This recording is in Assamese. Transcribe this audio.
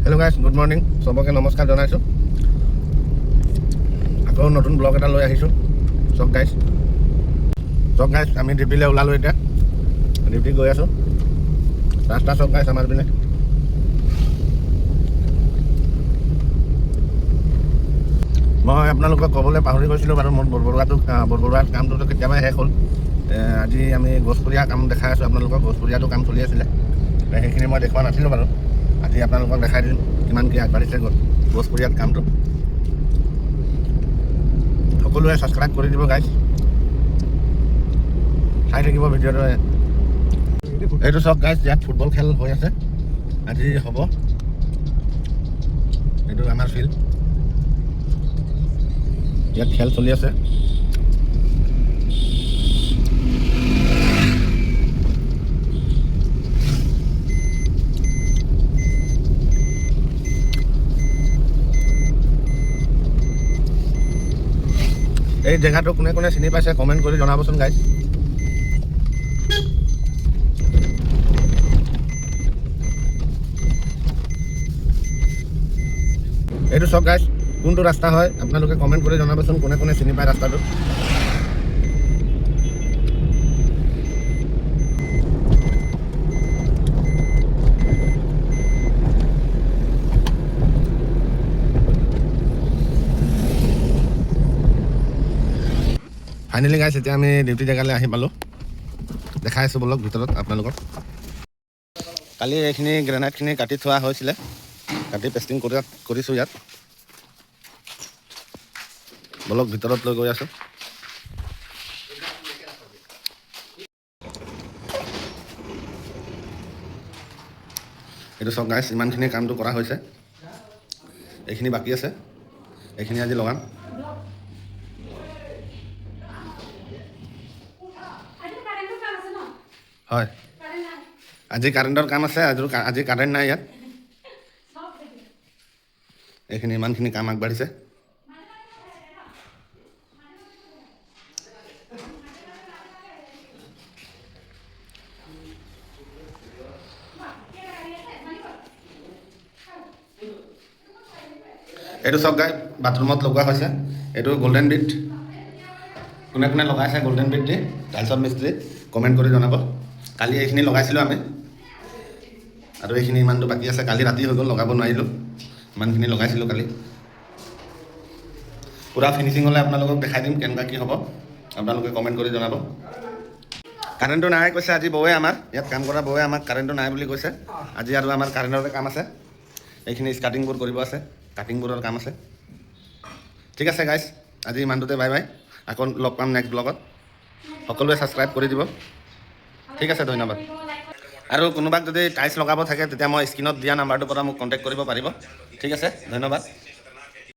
हेलो गाइस गुड मॉर्निंग सबके नमस्कार जनाइছোঁ আকৌ নতুন ব্লগ এটা লৈ আহিছোঁ চক গাইস আমি ডিউটিলৈ ওলালোঁ এতিয়া ডিউটি গৈ আছোঁ ৰাস্তা চক গাইস আমাৰ পিনে মই আপোনালোকক ক'বলৈ পাহৰি গৈছিলোঁ বাৰু মোৰ বৰবৰুৱাৰ কামটোতো কেতিয়াবাই শেষ হ'ল আজি আমি গছপুৰীয়া কাম দেখাই আছোঁ আপোনালোকক গছপুৰীয়াটো কাম চলি আছিলে সেইখিনি মই দেখুওৱা নাছিলোঁ বাৰু আজি আপোনালোকক দেখাই দিম কিমান কি আগবাঢ়িছে গছপুৰীয়াত কামটো সকলোৱে ছাবস্ক্ৰাইব কৰি দিব গাইজ চাই থাকিব ভিডিঅ'টো এইটো চব গাইজ ইয়াত ফুটবল খেল হৈ আছে আজি হ'ব এইটো আমাৰ ফিল্ড ইয়াত খেল চলি আছে এই জেগাটো কোনে কোনে চিনি পাইছে কমেণ্ট কৰি জনাবচোন গাইজ এইটো চব গাইজ কোনটো ৰাস্তা হয় আপোনালোকে কমেণ্ট কৰি জনাবচোন কোনে কোনে চিনি পায় ৰাস্তাটো ফাইনেলি গাইছ এতিয়া আমি ডিউটি জেগালৈ আহি পালোঁ দেখাই আছোঁ বলক ভিতৰত আপোনালোকক কালি এইখিনি গ্ৰেনাইটখিনি কাটি থোৱা হৈছিলে কাটি পেষ্টিং কৰিছোঁ ইয়াত বলক ভিতৰত লৈ গৈ আছোঁ এইটো চব গাইছ ইমানখিনি কামটো কৰা হৈছে এইখিনি বাকী আছে এইখিনি আজি লগাম হয় আজি কাৰেণ্টৰ কাম আছে আজি কাৰেণ্ট নাই ইয়াত এইখিনি ইমানখিনি কাম আগবাঢ়িছে এইটো চব গাই বাথৰুমত লগোৱা হৈছে এইটো গোল্ডেন বিট কোনে কোনে লগাইছে গোল্ডেন বিট দি টাইলছত মিস্ত্ৰী কমেণ্ট কৰি জনাব কালি এইখিনি লগাইছিলোঁ আমি আৰু এইখিনি ইমানটো বাকী আছে কালি ৰাতি হৈ গ'ল লগাব নোৱাৰিলোঁ ইমানখিনি লগাইছিলোঁ কালি পূৰা ফিনিচিং হ'লে আপোনালোকক দেখাই দিম কেনেকুৱা কি হ'ব আপোনালোকে কমেণ্ট কৰি জনাব কাৰেণ্টটো নাই কৈছে আজি বৌৱে আমাৰ ইয়াত কাম কৰা বৌৱে আমাক কাৰেণ্টটো নাই বুলি কৈছে আজি আৰু আমাৰ কাৰেণ্টৰে কাম আছে এইখিনি স্কাৰ্টিংবোৰ কৰিব আছে কাটিংবোৰৰ কাম আছে ঠিক আছে গাইজ আজি ইমানটোতে বাই বাই আকৌ লগ পাম নেক্সট ব্লগত সকলোৱে ছাবস্ক্ৰাইব কৰি দিব ঠিক আছে ধন্যবাদ আৰু কোনোবাক যদি টাইলছ লগাব থাকে তেতিয়া মই স্ক্ৰীণত দিয়া নাম্বাৰটোৰ পৰা মোক কণ্টেক্ট কৰিব পাৰিব ঠিক আছে ধন্যবাদ